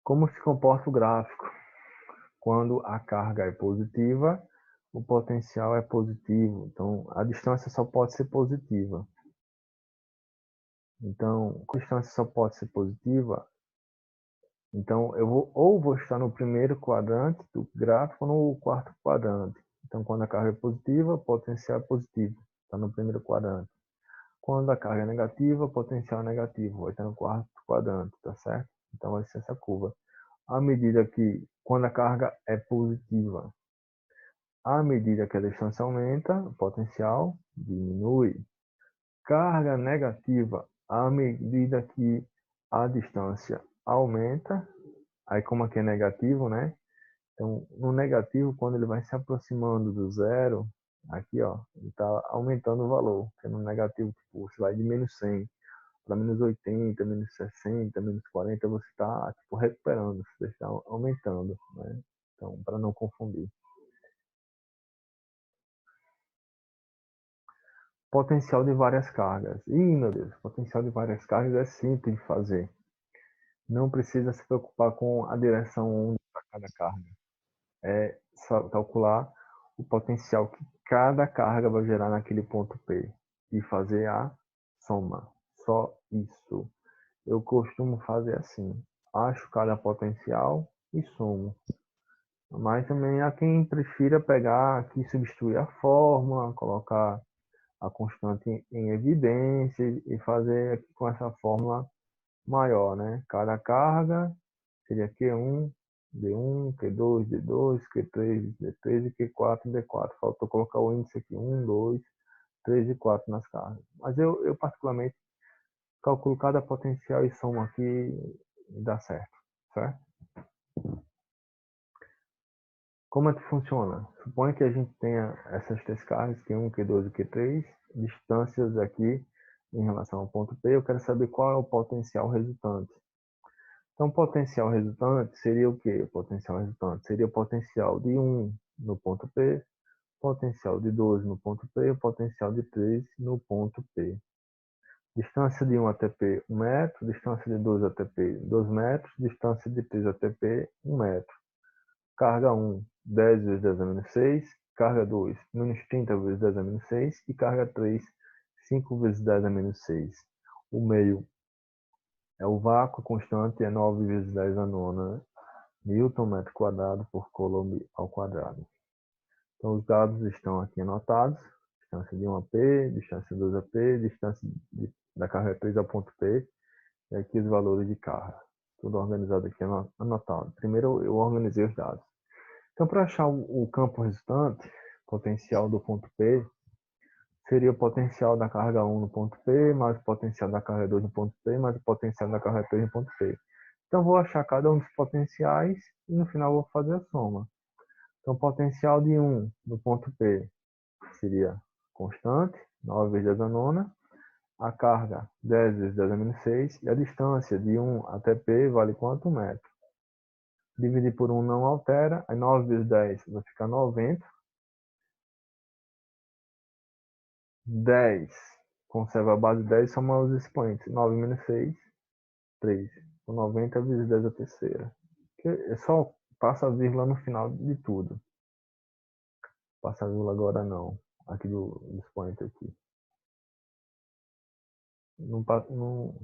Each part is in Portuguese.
Como se comporta o gráfico? Quando a carga é positiva, o potencial é positivo. Então, a distância só pode ser positiva. Então, a distância só pode ser positiva. Então, eu vou estar no primeiro quadrante do gráfico ou no quarto quadrante. Então, quando a carga é positiva, o potencial é positivo. Está no primeiro quadrante. Quando a carga é negativa, o potencial é negativo. Vai estar no quarto quadrante, tá certo? Então, vai ser essa curva. À medida que, quando a carga é positiva, à medida que a distância aumenta, o potencial diminui. Carga negativa, à medida que a distância aumenta, aí como aqui é negativo, né? Então, no negativo, quando ele vai se aproximando do zero, aqui, ó, ele está aumentando o valor. Porque no negativo, tipo, você vai de menos 100 para menos 80, menos 60, menos 40, você está tipo, recuperando, você está aumentando, né? Então, para não confundir. Potencial de várias cargas. Ih, meu Deus, potencial de várias cargas é simples de fazer. Não precisa se preocupar com a direção para cada carga. É só calcular o potencial que cada carga vai gerar naquele ponto P e fazer a soma. Só isso. Eu costumo fazer assim. Acho cada potencial e somo. Mas também há quem prefira pegar aqui, substituir a fórmula, colocar a constante em evidência e fazer aqui com essa fórmula maior, né? Cada carga seria Q1, D1, Q2, D2, Q3, D3 e Q4, D4. Faltou colocar o índice aqui, 1, 2, 3 e 4 nas cargas. Mas eu particularmente, calculo cada potencial e somo aqui e dá certo, certo? Como é que funciona? Suponha que a gente tenha essas três cargas, Q1, Q2 e Q3, distâncias aqui em relação ao ponto P. Eu quero saber qual é o potencial resultante. Então, o potencial resultante seria o quê? O potencial resultante seria o potencial de 1 no ponto P, potencial de 2 no ponto P e o potencial de 3 no ponto P. Distância de 1 até P, 1 metro. Distância de 2 até P, 2 metros. Distância de 3 até P, 1 metro. Carga 1, 10 vezes 10 a menos 6. Carga 2, menos 30 vezes 10 a menos 6. E carga 3, 5 vezes 10 a menos 6. O meio é o vácuo constante, é 9 vezes 10 a nona, né? Newton metro quadrado por Coulomb ao quadrado. Então, os dados estão aqui anotados. Distância de 1 a P, distância de 2 a P, distância da carga 3 ao ponto P. E aqui os valores de carga. Tudo organizado aqui, anotado. Primeiro eu organizei os dados. Então, para achar o campo resultante, potencial do ponto P, seria o potencial da carga 1 no ponto P, mais o potencial da carga 2 no ponto P, mais o potencial da carga 3 no ponto P. Então, vou achar cada um dos potenciais e no final vou fazer a soma. Então, potencial de 1 no ponto P seria constante, 9 vezes 10 a nona. A carga, 10 vezes 10 a menos 6. E a distância de 1 até P vale quanto? 1 metro. Dividir por 1 não altera. Aí 9 vezes 10 vai ficar 90. 10. Conserva a base 10 e soma os expoentes. 9 menos 6, 3. Então, 90 vezes 10 a terceira. É só passa a vírgula no final de tudo. Passa a vírgula agora não. Aqui do expoente aqui.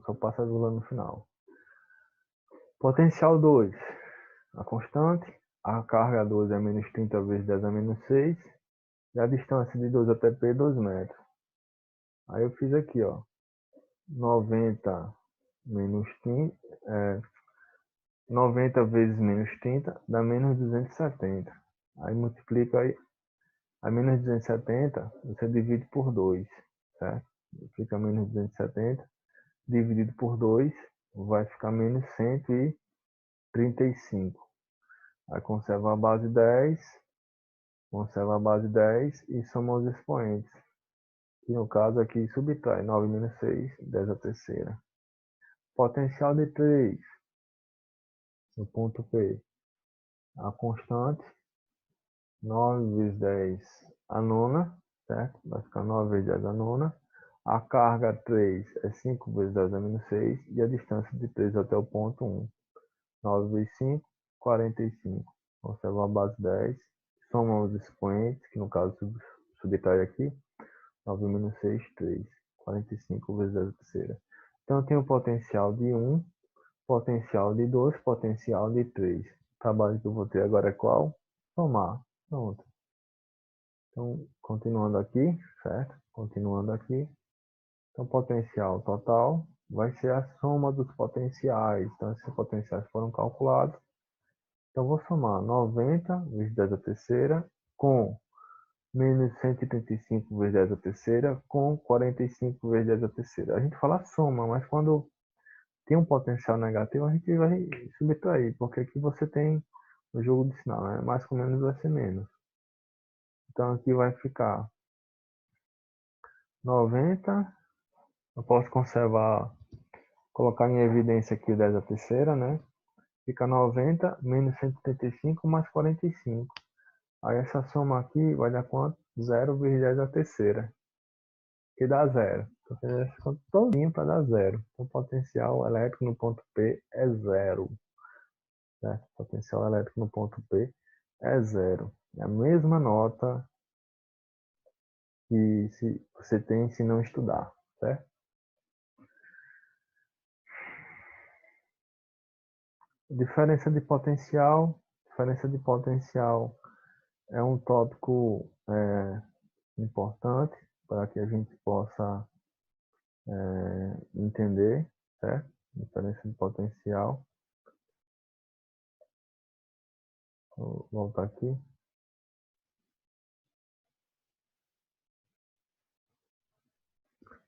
Só passa a vírgula no final. Potencial 2. A constante. A carga 2 é menos 30 vezes 10 a menos 6. E a distância de 2 até P é 2 metros. Aí eu fiz aqui, ó. 90 menos 30. 90 vezes menos 30 dá menos 270. Aí multiplica aí. A menos 270 você divide por 2, certo? Fica menos 270 dividido por 2 vai ficar menos 135. Aí conserva a base 10, conserva a base 10 e soma os expoentes. Que no caso aqui subtrai 9 menos 6, 10 a terceira. Potencial de 3 no ponto P. A constante 9 vezes 10 a nona, certo? Vai ficar 9 vezes 10 a nona. A carga 3 é 5 vezes 10 a menos 6 e a distância de 3 até o ponto 1. 9 vezes 5, 45. Conserva a base 10. Soma os expoentes, que no caso subtrai aqui. 9 menos 6, 3. 45 vezes 10 a terceira. Então, eu tenho o potencial de 1, potencial de 2, potencial de 3. O trabalho que eu vou ter agora é qual? Somar. Pronto. Então, continuando aqui, certo? Continuando aqui. Então, potencial total vai ser a soma dos potenciais. Então, esses potenciais foram calculados. Então, vou somar 90 vezes 10 a terceira com menos 135 vezes 10 a terceira com 45 vezes 10 a terceira. A gente fala soma, mas quando tem um potencial negativo, a gente vai subtrair, porque aqui você tem o jogo de sinal, né? Mais com menos vai ser menos. Então, aqui vai ficar 90. Eu posso conservar, colocar em evidência aqui o 10 a terceira, né? Fica 90 menos 135 mais 45. Aí essa soma aqui vai dar quanto? 0 vezes 10 a terceira, que dá zero. Então, fazendo essa conta todinha para dar zero. Então, o potencial elétrico no ponto P é zero. Certo? O potencial elétrico no ponto P é zero. É a mesma nota que se você tem se não estudar, certo? Diferença de potencial. Diferença de potencial é um tópico importante para que a gente possa entender, certo? Diferença de potencial. Vou voltar aqui.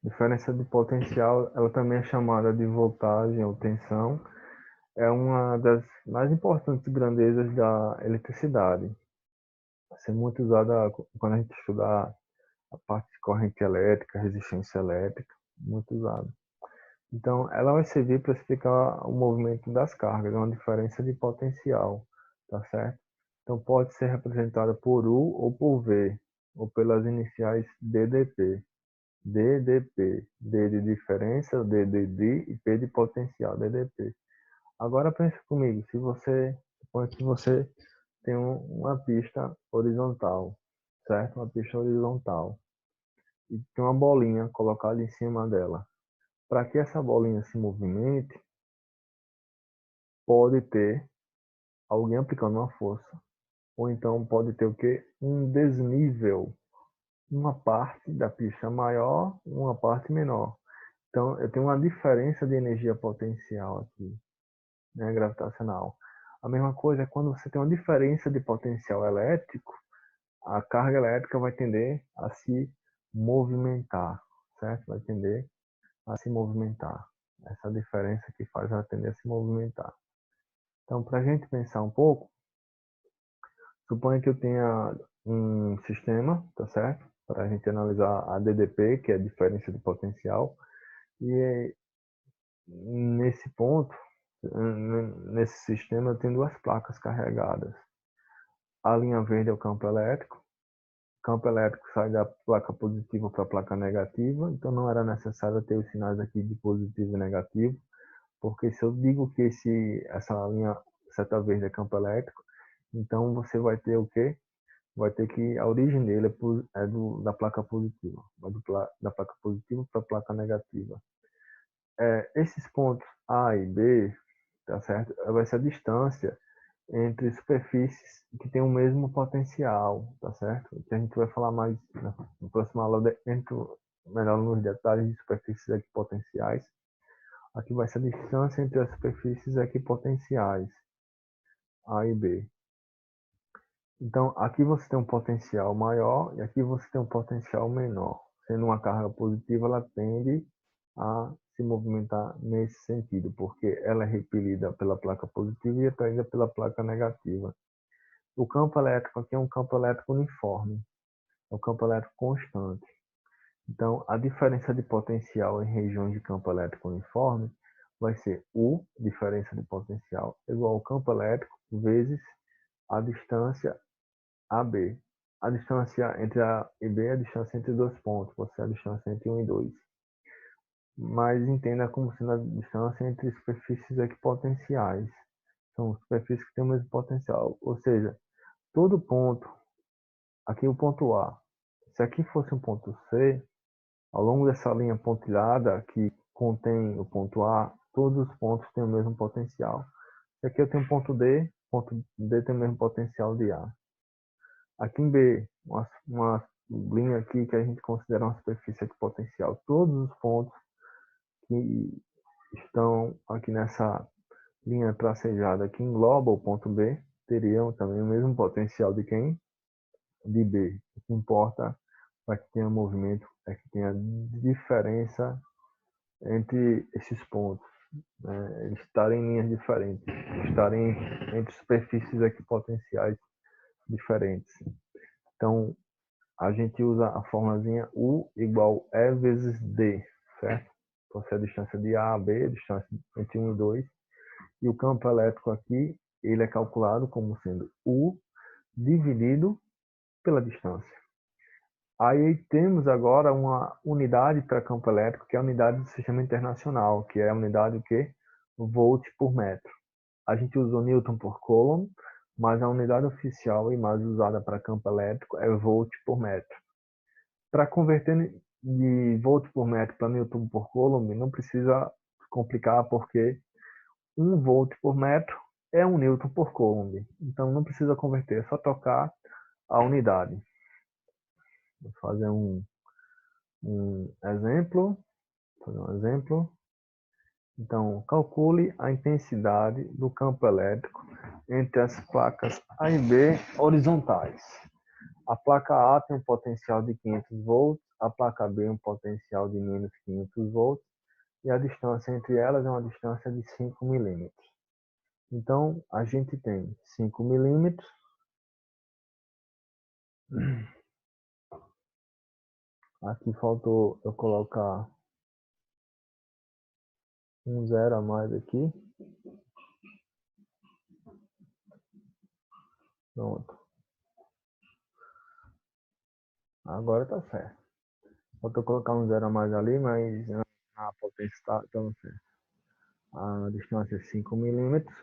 Diferença de potencial, ela também é chamada de voltagem ou tensão. É uma das mais importantes grandezas da eletricidade. Vai ser muito usada quando a gente estudar a parte de corrente elétrica, resistência elétrica, muito usada. Então, ela vai servir para explicar o movimento das cargas, uma diferença de potencial, tá certo? Então, pode ser representada por U ou por V, ou pelas iniciais DDP. DDP, D de diferença, D de D e P de potencial, DDP. Agora pense comigo, se você, suponha que você tem uma pista horizontal, certo? Uma pista horizontal. E tem uma bolinha colocada em cima dela. Para que essa bolinha se movimente, pode ter alguém aplicando uma força. Ou então pode ter o quê? Um desnível. Uma parte da pista maior, uma parte menor. Então, eu tenho uma diferença de energia potencial aqui, né, gravitacional. A mesma coisa é quando você tem uma diferença de potencial elétrico, a carga elétrica vai tender a se movimentar, certo? Vai tender a se movimentar. Essa diferença que faz ela tender a se movimentar. Então, para a gente pensar um pouco, suponha que eu tenha um sistema, tá certo? Para a gente analisar a DDP, que é a diferença de potencial, e nesse ponto, nesse sistema, eu tenho duas placas carregadas. A linha verde é o campo elétrico. O campo elétrico sai da placa positiva para a placa negativa, então não era necessário ter os sinais aqui de positivo e negativo, porque se eu digo que essa linha seta verde é campo elétrico, então você vai ter o quê? Vai ter que a origem dele da placa positiva, da placa positiva para a placa negativa. Esses pontos A e B, tá certo? Vai ser a distância entre superfícies que têm o mesmo potencial, tá certo? Que a gente vai falar mais na próxima aula, melhor nos detalhes de superfícies equipotenciais. Aqui vai ser a distância entre as superfícies equipotenciais, A e B. Então, aqui você tem um potencial maior e aqui você tem um potencial menor. Sendo uma carga positiva, ela tende a se movimentar nesse sentido, porque ela é repelida pela placa positiva e atraída pela placa negativa. O campo elétrico aqui é um campo elétrico uniforme, é um campo elétrico constante. Então, a diferença de potencial em regiões de campo elétrico uniforme vai ser U, diferença de potencial, igual ao campo elétrico vezes a distância AB. A distância entre A e B é a distância entre dois pontos, pode ser a distância entre 1 e 2. Mas entenda como sendo a distância entre superfícies equipotenciais, São superfícies que têm o mesmo potencial. Ou seja, todo ponto, aqui o ponto A, se aqui fosse um ponto C, ao longo dessa linha pontilhada que contém o ponto A, todos os pontos têm o mesmo potencial. Se aqui eu tenho ponto D tem o mesmo potencial de A. Aqui em B, uma linha aqui que a gente considera uma superfície equipotencial. Todos os pontos que estão aqui nessa linha tracejada que engloba o ponto B teriam também o mesmo potencial de quem? De B. O que importa para que tenha movimento é que tenha diferença entre esses pontos, né? Eles estarem em linhas diferentes, estarem entre superfícies equipotenciais diferentes. Então, a gente usa a formulazinha U igual E vezes D, certo? Então, se a distância de A a B, a distância entre 1 e 2, e o campo elétrico aqui, ele é calculado como sendo U dividido pela distância. Aí temos agora uma unidade para campo elétrico, que é a unidade do sistema internacional, que é a unidade o quê? Volt por metro. A gente usa o Newton por Coulomb, mas a unidade oficial e mais usada para campo elétrico é Volt por metro. Para converter de Volt por metro para Newton por Coulomb, não precisa complicar, porque 1 volt por metro é 1 Newton por Coulomb. Então não precisa converter, é só trocar a unidade. Vou fazer um exemplo. Então, calcule a intensidade do campo elétrico entre as placas A e B horizontais. A placa A tem um potencial de 500 volts, a placa B um potencial de menos 500 volts, e a distância entre elas é uma distância de 5 milímetros. Então, a gente tem 5 milímetros. Aqui faltou eu colocar um zero a mais aqui. Pronto. Agora tá certo. Faltou colocar um zero a mais ali, mas a potência está certo. A distância é 5 milímetros.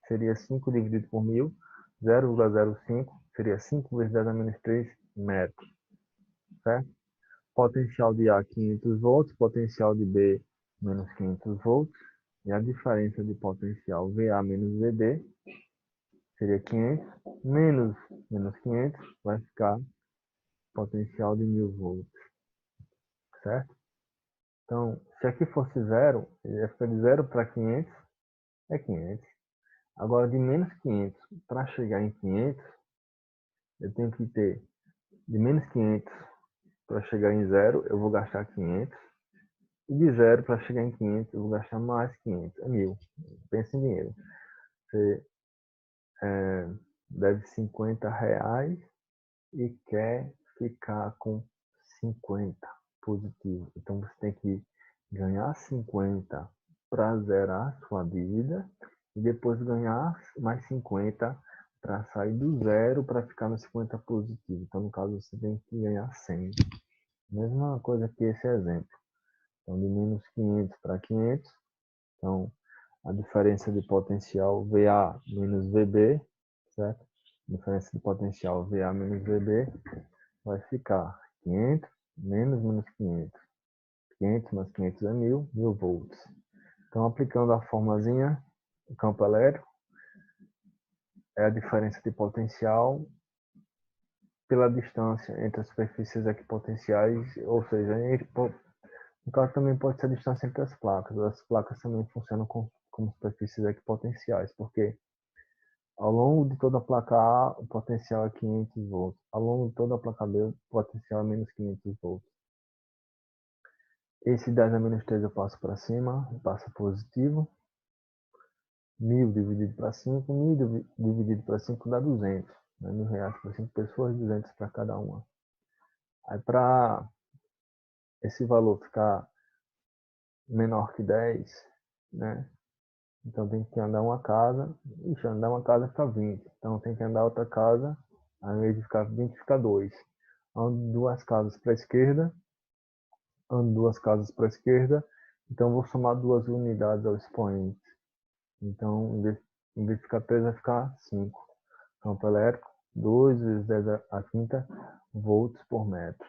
Seria 5 dividido por 1000. 0,05 seria 5 vezes 10 a menos 3 metros. Certo? Potencial de A 500 volts, potencial de B menos 500 volts. E a diferença de potencial VA menos VB seria 500, menos 500, vai ficar potencial de 1000 volts, certo? Então, se aqui fosse zero, ele ia ficar de 0 para 500, é 500. Agora, de menos 500 para chegar em 500, eu tenho que ter de menos 500 para chegar em zero, eu vou gastar 500. E de zero para chegar em 500, eu vou gastar mais 500, é 1000. Pensa em dinheiro. Você deve R$ 50 e quer ficar com 50 positivo. Então você tem que ganhar 50 para zerar sua dívida e depois ganhar mais 50 para sair do zero para ficar no 50 positivo. Então no caso você tem que ganhar 100. Mesma coisa que esse exemplo. Então de menos 500 para 500. Então a diferença de potencial VA menos VB, certo? A diferença de potencial VA menos VB vai ficar 500 menos 500. 500 mais 500 é 1000, 1000 volts. Então, aplicando a formulazinha, o campo elétrico é a diferença de potencial pela distância entre as superfícies equipotenciais, ou seja, no caso também pode ser a distância entre as placas. As placas também funcionam como superfícies equipotenciais, porque ao longo de toda a placa A, o potencial é 500 volts. Ao longo de toda a placa B, o potencial é menos 500 volts. Esse 10 a menos 3 eu passo para cima, passa positivo. 1000 dividido para 5, 1000 dividido para 5 dá 200. Né? R$ 1.000 para 5 pessoas, 200 para cada uma. Aí para esse valor ficar menor que 10, né? Então tem que andar uma casa. Ixi, andar uma casa fica 20. Então tem que andar outra casa, ao invés de ficar 20, fica 2. Ando duas casas para a esquerda. Ando duas casas para a esquerda. Então vou somar duas unidades ao expoente. Então, Em vez de ficar 3, vai ficar 5. Campo elétrico, 2 vezes 10 a quinta volts por metro.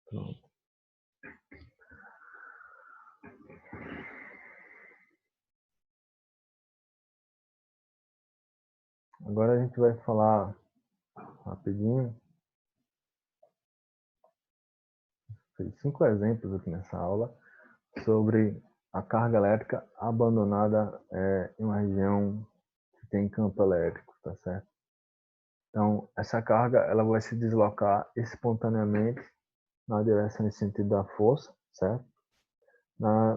Pronto. Agora a gente vai falar rapidinho. Fiz 5 exemplos aqui nessa aula sobre a carga elétrica abandonada em uma região que tem campo elétrico, tá certo? Então, essa carga ela vai se deslocar espontaneamente na direção e sentido da força, certo?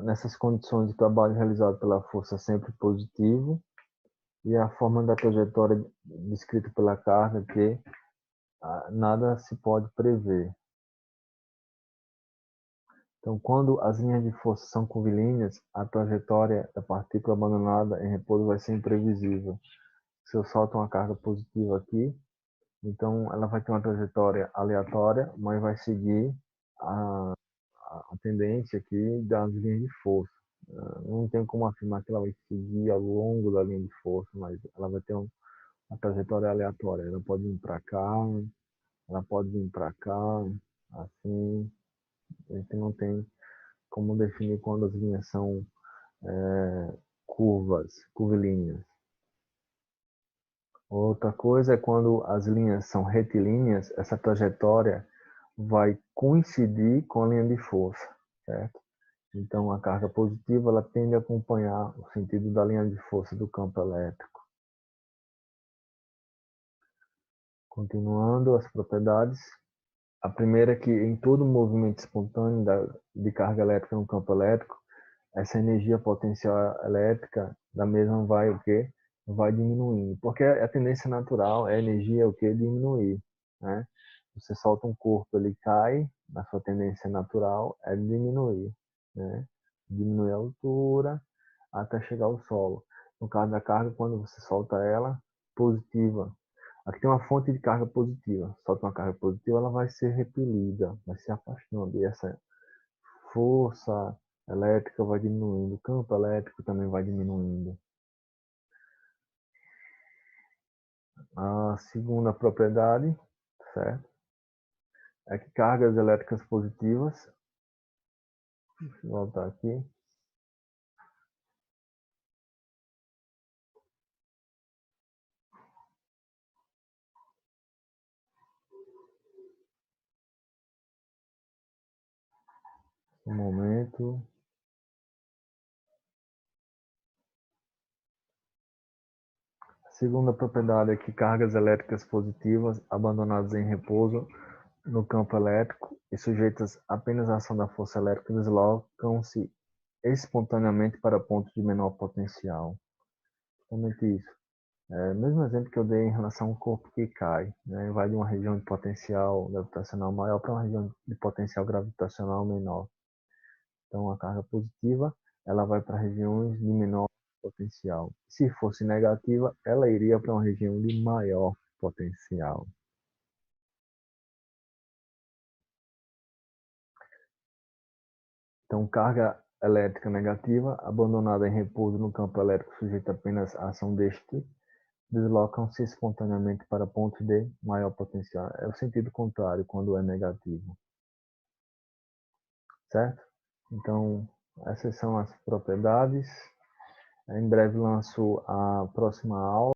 Nessas condições de trabalho realizado pela força sempre positivo, e a forma da trajetória descrita pela carga que nada se pode prever. Então, quando as linhas de força são curvilíneas, a trajetória da partícula abandonada em repouso vai ser imprevisível. Se eu solto uma carga positiva aqui, então ela vai ter uma trajetória aleatória, mas vai seguir a, a tendência aqui das linhas de força. Não tem como afirmar que ela vai seguir ao longo da linha de força, mas ela vai ter uma trajetória aleatória. Ela pode vir para cá, ela pode vir para cá, assim. A gente não tem como definir quando as linhas são curvilíneas. Outra coisa é quando as linhas são retilíneas, essa trajetória vai coincidir com a linha de força, certo? Então, a carga positiva ela tende a acompanhar o sentido da linha de força do campo elétrico. Continuando as propriedades, a primeira é que em todo movimento espontâneo de carga elétrica no campo elétrico, essa energia potencial elétrica da mesma vai o quê? Vai diminuindo. Porque a tendência natural é a energia o quê? Diminuir, né? Você solta um corpo, ele cai, na sua tendência natural é diminuir, né? Diminuir a altura até chegar ao solo. No caso da carga, quando você solta ela positiva, aqui tem uma fonte de carga positiva. Solta uma carga positiva, ela vai ser repelida, vai se afastando. E essa força elétrica vai diminuindo, o campo elétrico também vai diminuindo. A segunda propriedade, certo? É que cargas elétricas positivas, deixa eu voltar aqui, um momento. A segunda propriedade é que cargas elétricas positivas abandonadas em repouso no campo elétrico e sujeitas apenas à ação da força elétrica deslocam-se espontaneamente para pontos de menor potencial. Somente isso. Mesmo exemplo que eu dei em relação ao corpo que cai, né? Vai de uma região de potencial gravitacional maior para uma região de potencial gravitacional menor. Então, a carga positiva, ela vai para regiões de menor potencial. Se fosse negativa, ela iria para uma região de maior potencial. Então, carga elétrica negativa, abandonada em repouso no campo elétrico sujeito apenas à ação deste, deslocam-se espontaneamente para pontos de maior potencial. É o sentido contrário quando é negativo, certo? Então, essas são as propriedades. Em breve lanço a próxima aula.